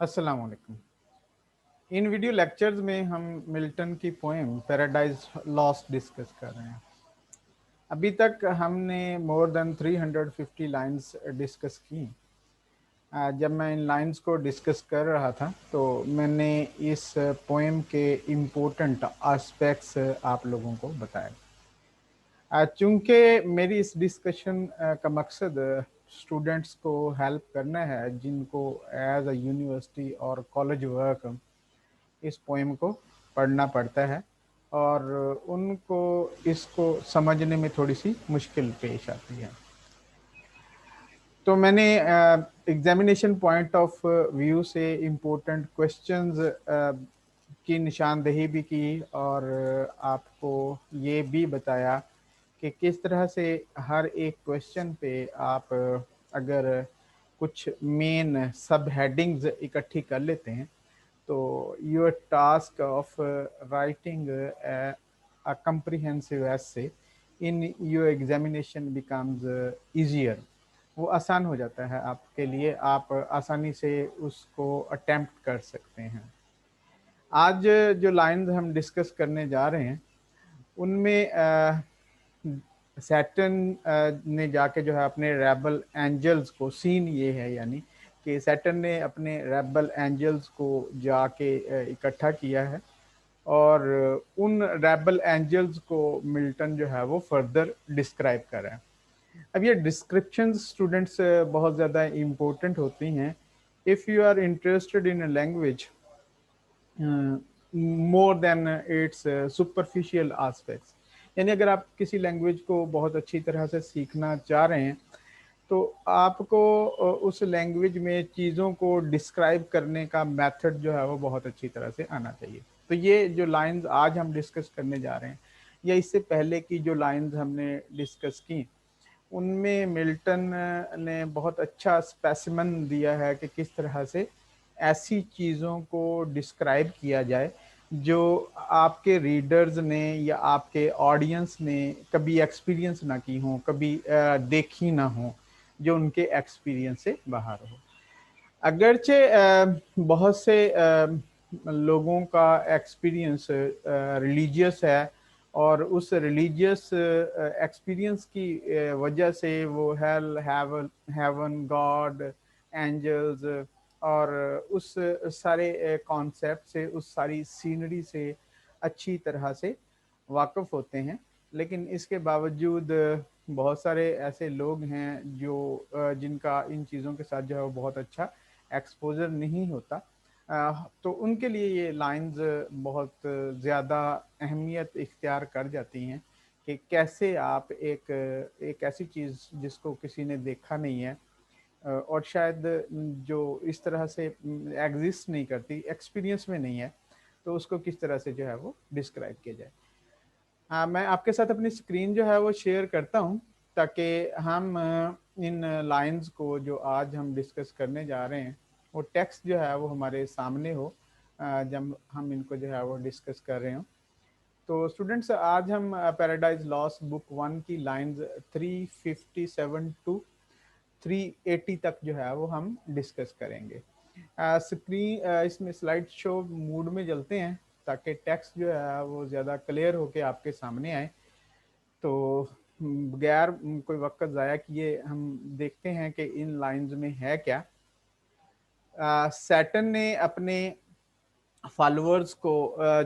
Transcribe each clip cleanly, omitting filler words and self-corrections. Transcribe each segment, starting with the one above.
अस्सलाम वालेकुम। इन video lectures में हम मिल्टन की पोएम पैराडाइज लॉस्ट डिस्कस कर रहे हैं। अभी तक हमने मोर देन 350 लाइंस डिस्कस की। जब मैं इन लाइंस को डिस्कस कर रहा था तो मैंने इस पोएम के इम्पोर्टेंट एस्पेक्ट्स आप लोगों को बताए। चूँकि मेरी इस डिस्कशन का मकसद स्टूडेंट्स को हेल्प करना है जिनको एज अ यूनिवर्सिटी और कॉलेज वर्क इस पोएम को पढ़ना पड़ता है और उनको इसको समझने में थोड़ी सी मुश्किल पेश आती है। तो मैंने एग्जामिनेशन पॉइंट ऑफ व्यू से इम्पोर्टेंट क्वेश्चंस की निशानदेही भी की और आपको ये भी बताया कि किस तरह से हर एक क्वेश्चन पे आप अगर कुछ मेन सब हेडिंग्स इकट्ठी कर लेते हैं तो your task of writing a comprehensive essay in your examination becomes easier। वो आसान हो जाता है आपके लिए, आप आसानी से उसको अटेम्प्ट कर सकते हैं। आज जो लाइंस हम डिस्कस करने जा रहे हैं उनमें सैटर्न ने जाके जो है अपने रेबल एंजल्स को, सीन ये है यानी कि सैटर्न ने अपने रेबल एंजल्स को जाके इकट्ठा किया है और उन रेबल एंजल्स को मिल्टन जो है वो फर्दर डिस्क्राइब कर रहा है। अब ये डिस्क्रिप्शन स्टूडेंट्स बहुत ज़्यादा इम्पोर्टेंट होती हैं if you are interested in a language more than its superficial aspects. यानी अगर आप किसी लैंग्वेज को बहुत अच्छी तरह से सीखना चाह रहे हैं तो आपको उस लैंग्वेज में चीज़ों को डिस्क्राइब करने का मेथड जो है वो बहुत अच्छी तरह से आना चाहिए। तो ये जो लाइंस आज हम डिस्कस करने जा रहे हैं या इससे पहले की जो लाइंस हमने डिस्कस की उनमें मिल्टन ने बहुत अच्छा स्पेसिमन दिया है कि किस तरह से ऐसी चीज़ों को डिस्क्राइब किया जाए जो आपके रीडर्स ने या आपके ऑडियंस ने कभी एक्सपीरियंस ना की हो, कभी देखी ना हो, जो उनके एक्सपीरियंस से बाहर हो। अगरचे बहुत से लोगों का एक्सपीरियंस रिलीजियस है और उस रिलीजियस एक्सपीरियंस की वजह से वो हेल, हेवन, गॉड, एंजल्स और उस सारे कॉन्सेप्ट से, उस सारी सीनरी से अच्छी तरह से वाकिफ़ होते हैं। लेकिन इसके बावजूद बहुत सारे ऐसे लोग हैं जो जिनका इन चीज़ों के साथ जो है वो बहुत अच्छा एक्सपोजर नहीं होता, तो उनके लिए ये लाइंस बहुत ज़्यादा अहमियत इख्तियार कर जाती हैं कि कैसे आप एक एक ऐसी चीज़ जिसको किसी ने देखा नहीं है और शायद जो इस तरह से एग्जिस्ट नहीं करती, एक्सपीरियंस में नहीं है, तो उसको किस तरह से जो है वो डिस्क्राइब किया जाए। हाँ, मैं आपके साथ अपनी स्क्रीन जो है वो शेयर करता हूँ ताकि हम इन लाइंस को जो आज हम डिस्कस करने जा रहे हैं वो टेक्स्ट जो है वो हमारे सामने हो जब हम इनको जो है वो डिस्कस कर रहे हो। तो स्टूडेंट्स, आज हम पैराडाइज लॉस्ट बुक 1 की लाइंस 357 टू 380 तक जो है वो हम डिस्कस करेंगे। स्क्रीन इसमें स्लाइड शो मूड में चलते हैं ताकि टेक्स्ट जो है वो ज़्यादा क्लियर होके आपके सामने आए। तो बगैर कोई वक्त ज़ाया किए हम देखते हैं कि इन लाइंस में है क्या। सैटर्न ने अपने फॉलोअर्स को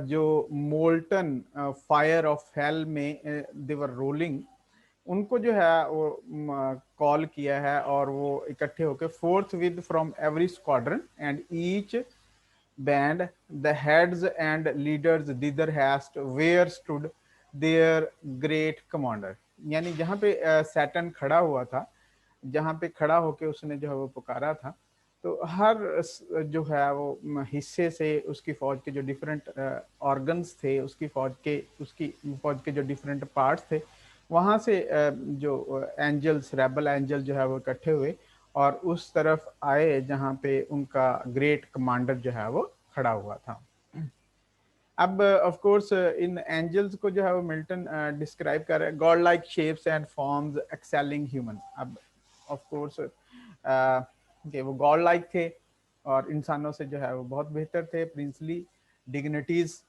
जो मोल्टन फायर ऑफ हेल में देवर रोलिंग, उनको जो है वो कॉल किया है और वो इकट्ठे होकर forth with from every squadron and each band the heads and leaders thither haste where stood their great commander. यानी जहाँ पे सैटर्न खड़ा हुआ था, जहाँ पे खड़ा होके उसने जो है वो पुकारा था, तो हर जो है वो हिस्से से उसकी फौज के जो डिफरेंट ऑर्गन्स थे, उसकी फौज के जो डिफरेंट पार्ट्स थे, वहाँ से जो एंजल्स, रेबल एंजल जो है वो इकट्ठे हुए और उस तरफ आए जहाँ पे उनका ग्रेट कमांडर जो है वो खड़ा हुआ था। अब ऑफ कोर्स इन एंजल्स को जो है वो मिल्टन डिस्क्राइब कर रहे हैं, God like shapes and forms excelling human. अब ऑफ कोर्स कि वो गॉड लाइक थे, और इंसानों से जो है वो बहुत बेहतर थे। प्रिंसली डिग्निटीज,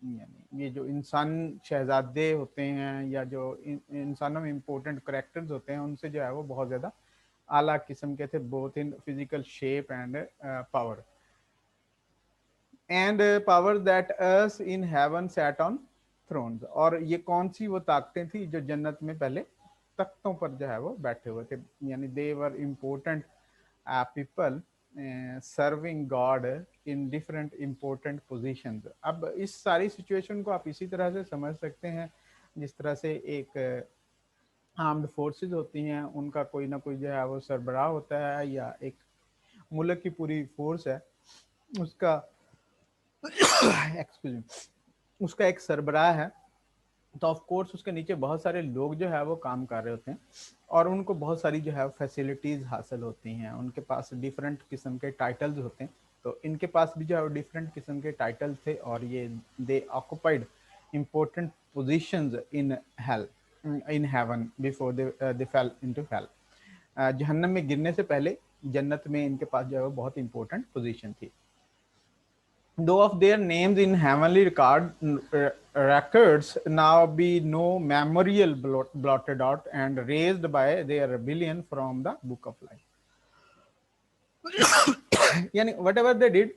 यानी ये जो इंसान शहजादे होते हैं या जो इंसानों में इम्पोर्टेंट करेक्टर्स होते हैं उनसे जो है वो बहुत ज़्यादा आला किस्म के थे, both in physical shape and power. And power that us in heaven sat on thrones. और ये कौन सी वो ताकतें थी जो जन्नत में पहले तख्तों पर जो है वो बैठे हुए थे, यानी they were important people serving God in different important positions. अब इस सारी सिचुएशन को आप इसी तरह से समझ सकते हैं जिस तरह से एक आर्म्ड फोर्सेस होती हैं, उनका कोई ना कोई जो है वो सरबराह होता है, या एक मुल्क की पूरी फोर्स है उसका एक्सक्यूज मी, उसका एक सरबराह है, तो ऑफ कोर्स उसके नीचे बहुत सारे लोग जो है वो काम कर रहे होते हैं और उनको बहुत सारी जो है फैसिलिटीज हासिल होती हैं, उनके पास डिफरेंट किस्म के टाइटल्स होते हैं। तो इनके पास भी जो है डिफरेंट किस्म के टाइटल्स थे और ये दे occupied important positions in hell, in heaven before they fell into hell. जहन्नम में गिरने से पहले जन्नत में इनके पास जो है बहुत इंपॉर्टेंट पोजीशन थी। Though of their names in heavenly records now be no memorial blotted out and raised by their rebellion from the book of life. Yani whatever they did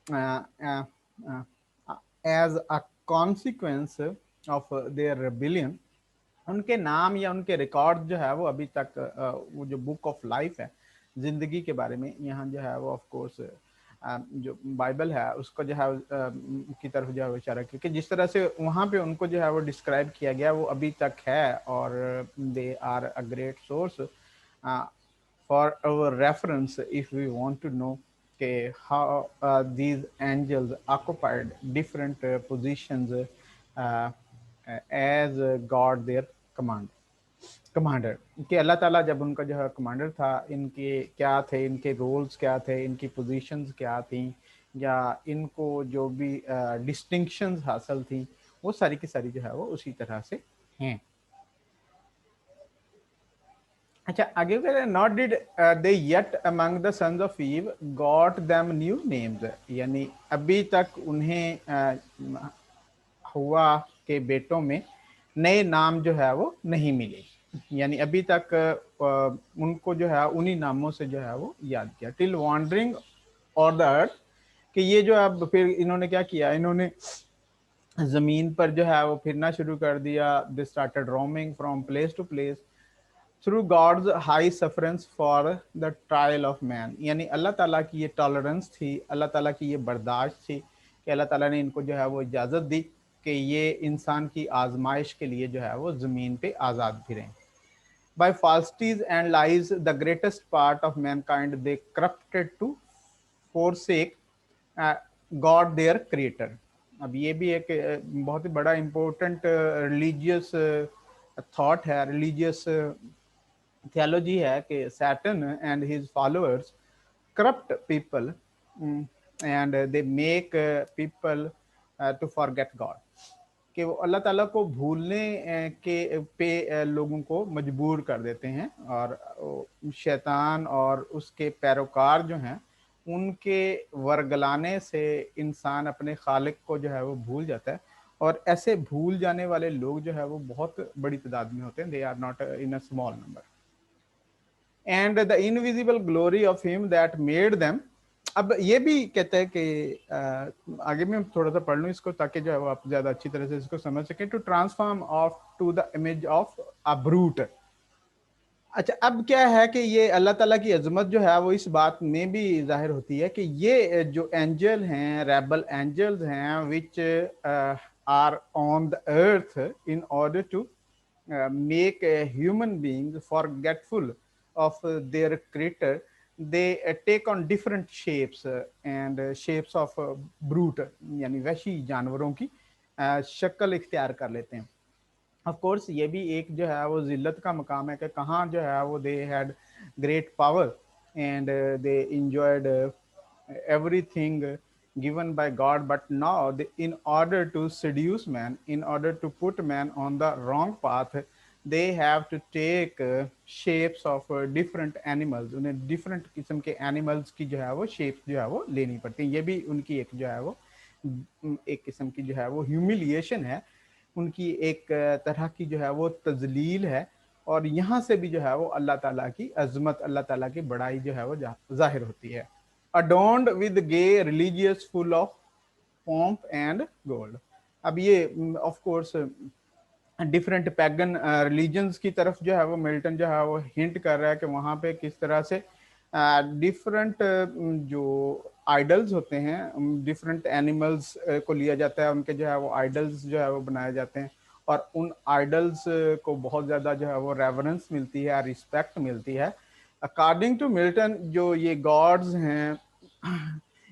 uh, uh, uh, as a consequence of their rebellion, उनके नाम या उनके record जो है वो अभी तक वो जो बुक ऑफ लाइफ है जिंदगी के बारे में, यहाँ जो है वो ऑफ कोर्स जो बाइबल है उसको जो है की तरफ जो है इशारा किया कि जिस तरह से वहाँ पे उनको जो है वो डिस्क्राइब किया गया वो अभी तक है, और they are a great source for our reference if we want to know के how these angels occupied different positions as God their commander. कि अल्लाह ताला जब उनका जो है कमांडर था, इनके क्या थे, इनके रोल्स क्या थे, इनकी पोजीशंस क्या थी, या इनको जो भी डिस्टिंक्शंस हासिल थी, वो सारी की सारी जो है वो उसी तरह से हैं। अच्छा, आगे कह रहे हैं not did they yet among the sons of Eve got them new names, यानी अभी तक उन्हें हुआ के बेटों में नए नाम जो है वो नहीं मिले, यानी अभी तक उनको जो है उन्हीं नामों से जो है वो याद किया। टिल वॉन्डरिंग और द अर्थ, कि ये जो अब फिर इन्होंने क्या किया, इन्होंने जमीन पर जो है वो फिरना शुरू कर दिया। They started roaming from place to place through God's high sufferance for the trial of man, यानी अल्लाह ताला की ये टॉलरेंस थी, अल्लाह ताला की ये बर्दाश्त थी कि अल्लाह ताला ने इनको जो है वो इजाज़त दी कि ये इंसान की आजमाइश के लिए जो है वो ज़मीन पे आज़ाद फिरें। By falsities and lies, the greatest part of mankind they corrupted to forsake uh, God their creator। अब ये भी एक बहुत ही बड़ा इम्पोर्टेंट रिलीजियस थॉट है, रिलीजियस theology है कि Satan and his followers corrupt people and they make people to forget God, कि वो अल्लाह ताला को भूलने के पे लोगों को मजबूर कर देते हैं, और शैतान और उसके पैरोकार जो हैं उनके वर्गलाने से इंसान अपने खालिक को जो है वो भूल जाता है, और ऐसे भूल जाने वाले लोग जो है वो बहुत बड़ी तादाद में होते हैं। They are not in a small number. And the invisible glory of him that made them. अब ये भी कहते हैं कि आगे मैं थोड़ा सा पढ़ लूँ इसको ताकि जो है वो आप ज्यादा अच्छी तरह से इसको समझ सकें। To transform of to the image of a brute. अच्छा, अब क्या है कि ये अल्लाह ताला की अजमत जो है वो इस बात में भी जाहिर होती है कि ये जो एंजल हैं, रेबल एंजल्स हैं, which are on the earth in order to make human beings forgetful of their creator, they take on different shapes and shapes of brute, यानी वैशी जानवरों की शक्ल इख्तियार कर लेते हैं। ऑफ कोर्स ये भी एक जो है वो जिल्लत का मकाम है कि कहाँ जो है वो they had great power and they enjoyed everything given by God, but now they, in order to seduce man, in order to put man on the wrong path, they have to take shapes of different animals, उन्हें different किस्म के animals की जो है वो shapes जो है वो लेनी पड़ती है। ये भी उनकी एक जो है वो एक किस्म की जो है वो ह्यूमिलिएशन है, उनकी एक तरह की जो है वो तजलील है। और यहाँ से भी जो है वो अल्लाह ताला की अजमत, अल्लाह ताला की बड़ाई जो है वो जाहिर होती है। Adorned with gay religious full of pomp and gold. अब ये of course different pagan religions की तरफ जो है वो मिल्टन जो है वो हिंट कर रहा है कि वहाँ पे किस तरह से डिफरेंट जो आइडल्स होते हैं, डिफरेंट एनिमल्स को लिया जाता है, उनके जो है वो आइडल्स जो है वो बनाए जाते हैं, और उन आइडल्स को बहुत ज़्यादा जो है वो रेवरेंस मिलती है, रिस्पेक्ट मिलती है। अकॉर्डिंग टू मिल्टन जो ये गॉड्स हैं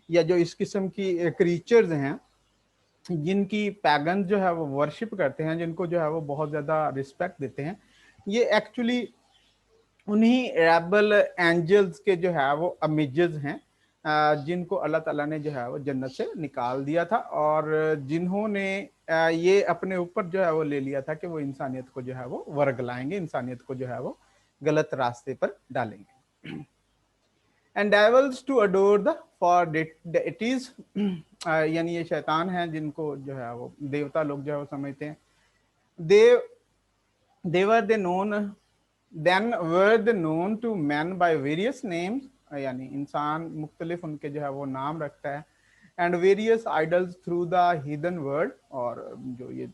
या जो इस किस्म की क्रीचर्स हैं जिनकी पैगन जो है वो वर्शिप करते हैं, जिनको जो है वो बहुत ज़्यादा रिस्पेक्ट देते हैं, ये एक्चुअली उन्हीं रेबल एंजल्स के जो है वो अमेजेस हैं, जिनको अल्लाह ताला ने जो है वो जन्नत से निकाल दिया था, और जिन्होंने ये अपने ऊपर जो है वो ले लिया था कि वो इंसानियत को जो है वो वर्गलाएंगे, इंसानियत को जो है वो गलत रास्ते पर डालेंगे। And devils to adore the for deities, यानी ये शैतान हैं जिनको जो है वो देवता लोग जो है वो समझते हैं। They've they were they known then were they known to man by various names, यानी इंसान मुख्तलिफ उनके जो है वो नाम रखता है। And various idols through the hidden world, और जो ये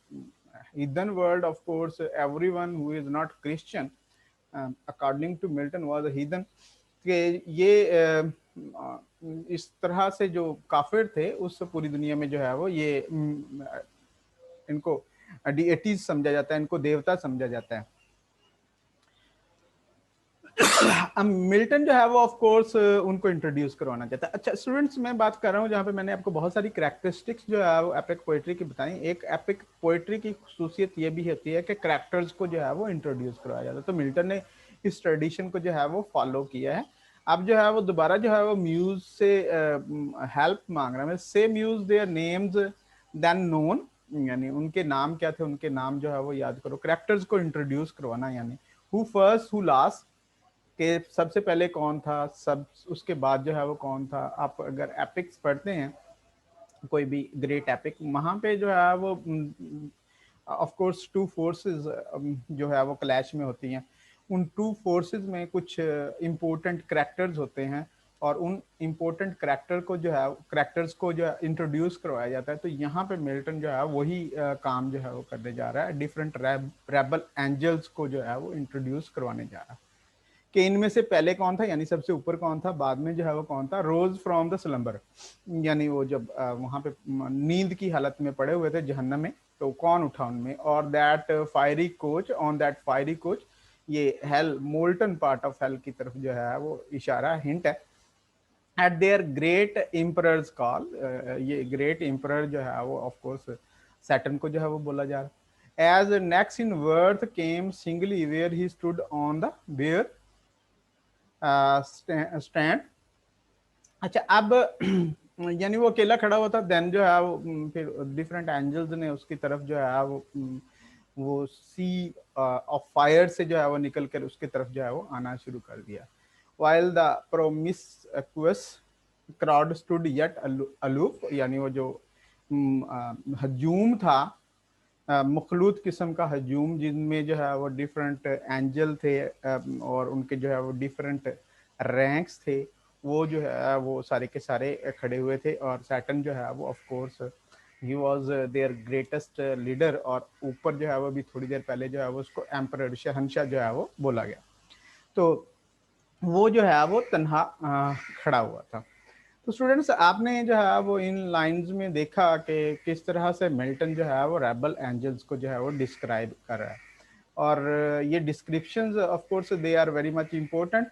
hidden world of course everyone who is not Christian according to Milton was a heathen, कि ये इस तरह से जो काफिर थे उस पूरी दुनिया में जो है वो ये इनको डीएटीज समझा जाता है, इनको देवता समझा जाता है। अब मिल्टन जो है वो ऑफ कोर्स उनको इंट्रोड्यूस करवाना चाहता है। अच्छा स्टूडेंट्स, मैं बात कर रहा हूँ जहाँ पे मैंने आपको बहुत सारी कैरेक्टरिस्टिक्स जो है वो एपिक पोएट्री की बताई। एक एपिक पोएट्री की खूसियत ये भी होती है कि कैरेक्टर्स को जो है वो इंट्रोड्यूस करवाया जाता है, तो मिल्टन ने इस ट्रेडिशन को जो है वो फॉलो किया है। अब जो है वो दोबारा जो है वो म्यूज से हेल्प मांग रहा है, say muse their names then known, यानी उनके नाम क्या थे, उनके नाम जो है वो याद करो, कैरेक्टर्स को इंट्रोड्यूस करवाना, यानी हु फर्स्ट हु लास्ट, कि सबसे पहले कौन था, सब उसके बाद जो है वो कौन था। आप अगर एपिक्स पढ़ते हैं, कोई भी ग्रेट एपिक, वहाँ पे जो है वो ऑफ कोर्स टू फोर्सेस जो है वो क्लैश में होती हैं। उन टू फोर्सेस में कुछ इम्पोर्टेंट करैक्टर्स होते हैं, और उन इम्पोर्टेंट करैक्टर को जो है करैक्टर्स को जो है इंट्रोड्यूस करवाया जाता है। तो यहाँ पे मिल्टन जो है वही काम जो है वो करने जा रहा है, डिफरेंट रेबल एंजल्स को जो है वो इंट्रोड्यूस करवाने जा रहा है, कि इनमें से पहले कौन था, यानी सबसे ऊपर कौन था, बाद में जो है वो कौन था। रोज फ्रॉम द स्लम्बर, यानी वो जब वहां पे नींद की हालत में पड़े हुए थे जहन्नम में, तो कौन उठा उनमें। और that fiery couch, on that fiery couch, ये hell, molten part of hell की तरफ जो है वो इशारा, हिंट है। At their great emperor's call, ये ग्रेट इम्परर जो है वो ऑफ कोर्स सैटर्न को जो है वो बोला जा रहा है। As next in worth came singly where he stood on the bare stand. अच्छा, अब यानी वो अकेला खड़ा हुआ था, देन जो है वो फिर डिफरेंट एंजल्स ने उसकी तरफ जो है वो सी ऑफ फायर से जो है वो निकल कर उसकी तरफ जो है वो आना शुरू कर दिया। While the promiscuous crowd stood yet aloof, यानी वो जो हजूम था, मखलूत किस्म का हजूम, जिनमें जो है वो डिफरेंट एंजल थे, और उनके जो है वो डिफरेंट रैंक्स थे, वो जो है वो सारे के सारे खड़े हुए थे। और सैटर्न जो है वो of course he was their greatest leader, और ऊपर जो है वो भी थोड़ी देर पहले जो है वो उसको एम्परर, शहंशाह जो है वो बोला गया। तो वो जो है वो तन्हा खड़ा हुआ था। तो स्टूडेंट्स, आपने जो है वो इन लाइंस में देखा कि किस तरह से मिल्टन जो है वो रेबल एंजल्स को जो है वो डिस्क्राइब कर रहा है। और ये descriptions of course they are very much important.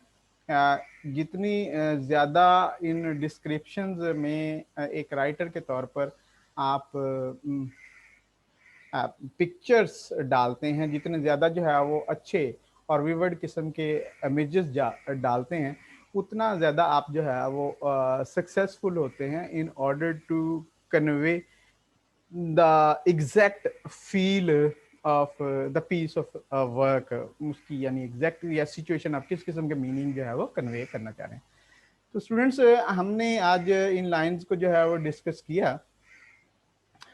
जितनी ज़्यादा इन डिस्क्रिप्शंस में एक राइटर के तौर पर आप पिक्चर्स डालते हैं, जितने ज़्यादा जो है वो अच्छे और विवर्ड किस्म के इमेजेस डालते हैं, उतना ज़्यादा आप जो है वो सक्सेसफुल होते हैं in order to convey the exact feel of the piece of work, उसकी यानी एग्जैक्टली या सिचुएशन आप किस किस्म के मीनिंग जो है वो कन्वे करना चाह रहे हैं। तो स्टूडेंट्स, हमने आज इन लाइंस को जो है वो डिस्कस किया।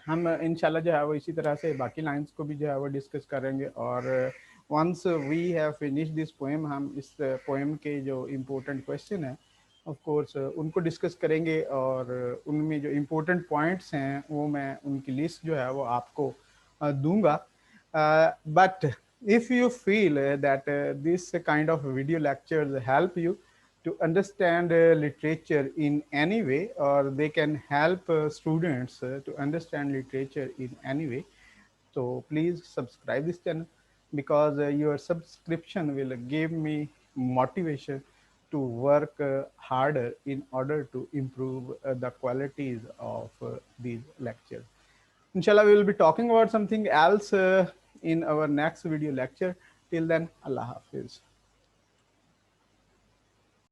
हम इंशाल्लाह जो है वो इसी तरह से बाकी लाइंस को भी जो है वो डिस्कस करेंगे, और once we have finish this poem, हम इस पोएम के जो इम्पोर्टेंट क्वेश्चन है ऑफ कोर्स उनको डिस्कस करेंगे, और उनमें जो इम्पोर्टेंट पॉइंट्स हैं वो मैं उनकी लिस्ट जो है वो आपको दूंगा। But if you feel that this kind of video lectures help you to understand literature in any way, or they can help students to understand literature in any way, so please subscribe this channel, because your subscription will give me motivation to work harder in order to improve the qualities of these lectures. Inshallah, we will be talking about something else in our next video lecture. Till then, Allah Hafiz.